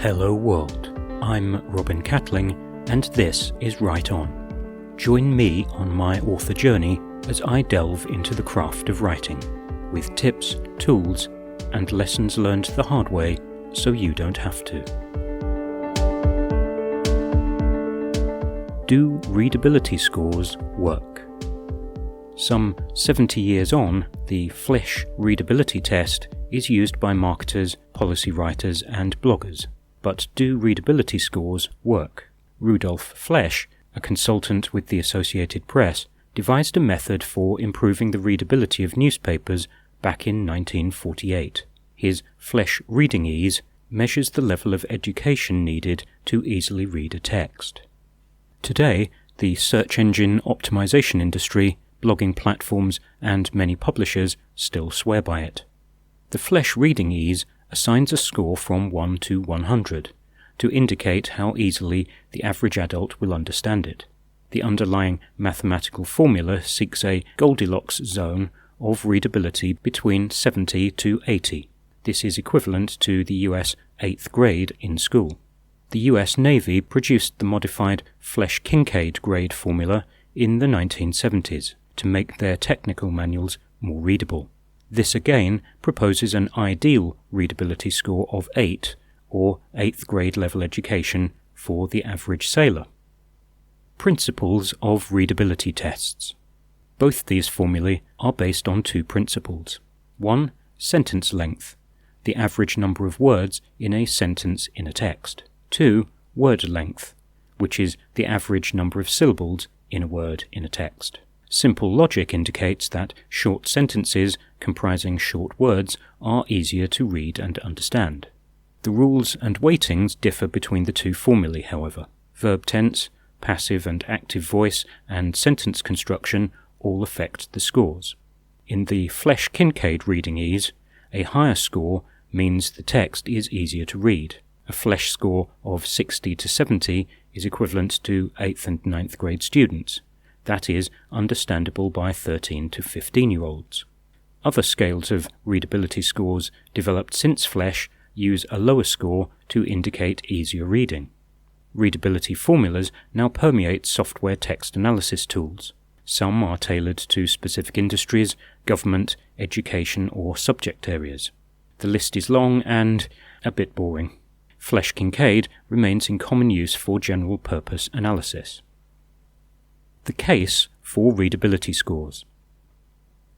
Hello world, I'm Robin Catling and this is Write On. Join me on my author journey as I delve into the craft of writing, with tips, tools and lessons learned the hard way so you don't have to. Do readability scores work? Some 70 years on, the Flesch readability test is used by marketers, policy writers and bloggers. But do readability scores work? Rudolf Flesch, a consultant with the Associated Press, devised a method for improving the readability of newspapers back in 1948. His Flesch Reading Ease measures the level of education needed to easily read a text. Today, the search engine optimization industry, blogging platforms, and many publishers still swear by it. The Flesch Reading Ease assigns a score from 1 to 100 to indicate how easily the average adult will understand it. The underlying mathematical formula seeks a Goldilocks zone of readability between 70 to 80. This is equivalent to the US 8th grade in school. The US Navy produced the modified Flesch-Kincaid grade formula in the 1970s to make their technical manuals more readable. This again proposes an ideal readability score of 8 or 8th grade level education for the average sailor. Principles of readability tests. Both these formulae are based on two principles. 1. Sentence length, the average number of words in a sentence in a text. 2. Word length, which is the average number of syllables in a word in a text. Simple logic indicates that short sentences comprising short words are easier to read and understand. The rules and weightings differ between the two formulae, however. Verb tense, passive and active voice, and sentence construction all affect the scores. In the Flesch-Kincaid Reading Ease, a higher score means the text is easier to read. A Flesch score of 60 to 70 is equivalent to 8th and 9th grade students. That is understandable by 13 to 15-year-olds. Other scales of readability scores developed since Flesch use a lower score to indicate easier reading. Readability formulas now permeate software text analysis tools. Some are tailored to specific industries, government, education, or subject areas. The list is long and a bit boring. Flesch-Kincaid remains in common use for general-purpose analysis. The case for readability scores.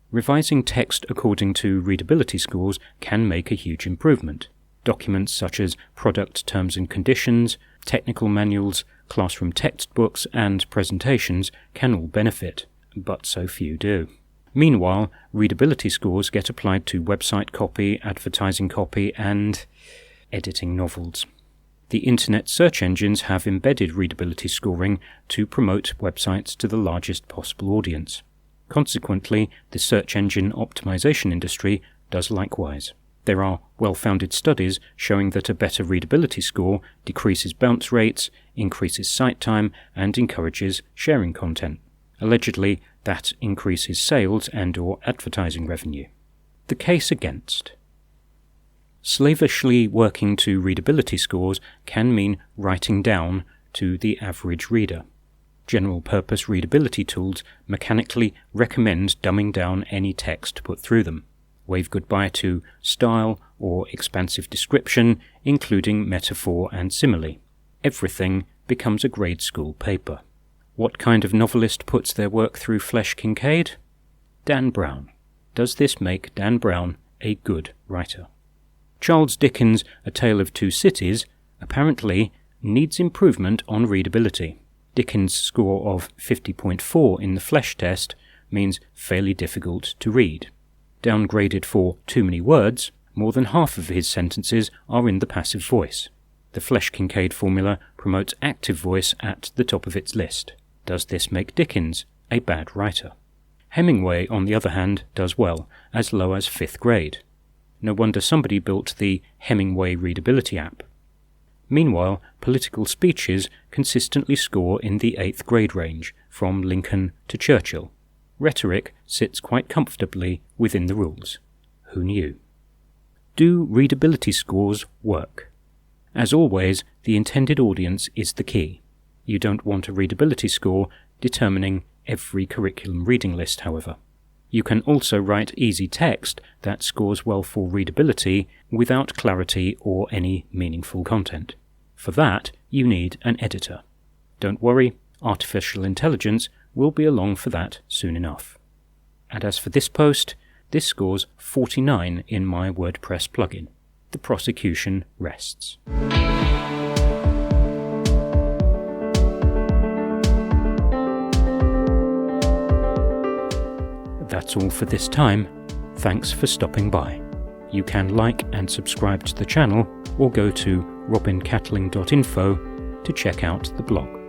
Revising text according to readability scores can make a huge improvement. Documents such as product terms and conditions, technical manuals, classroom textbooks, and presentations can all benefit, but so few do. Meanwhile, readability scores get applied to website copy, advertising copy, and editing novels. The internet search engines have embedded readability scoring to promote websites to the largest possible audience. Consequently, the search engine optimization industry does likewise. There are well-founded studies showing that a better readability score decreases bounce rates, increases site time, and encourages sharing content. Allegedly, that increases sales and/or advertising revenue. The case against. Slavishly working to readability scores can mean writing down to the average reader. General-purpose readability tools mechanically recommend dumbing down any text put through them. Wave goodbye to style or expansive description, including metaphor and simile. Everything becomes a grade school paper. What kind of novelist puts their work through Flesch-Kincaid? Dan Brown. Does this make Dan Brown a good writer? Charles Dickens' A Tale of Two Cities apparently needs improvement on readability. Dickens' score of 50.4 in the Flesch test means fairly difficult to read. Downgraded for too many words, more than half of his sentences are in the passive voice. The Flesch-Kincaid formula promotes active voice at the top of its list. Does this make Dickens a bad writer? Hemingway, on the other hand, does well, as low as 5th grade. No wonder somebody built the Hemingway readability app. Meanwhile, political speeches consistently score in the 8th grade range, from Lincoln to Churchill. Rhetoric sits quite comfortably within the rules. Who knew? Do readability scores work? As always, the intended audience is the key. You don't want a readability score determining every curriculum reading list, however. You can also write easy text that scores well for readability without clarity or any meaningful content. For that, you need an editor. Don't worry, artificial intelligence will be along for that soon enough. And as for this post, this scores 49 in my WordPress plugin. The prosecution rests. That's all for this time. Thanks for stopping by. You can like and subscribe to the channel or go to robincatling.info to check out the blog.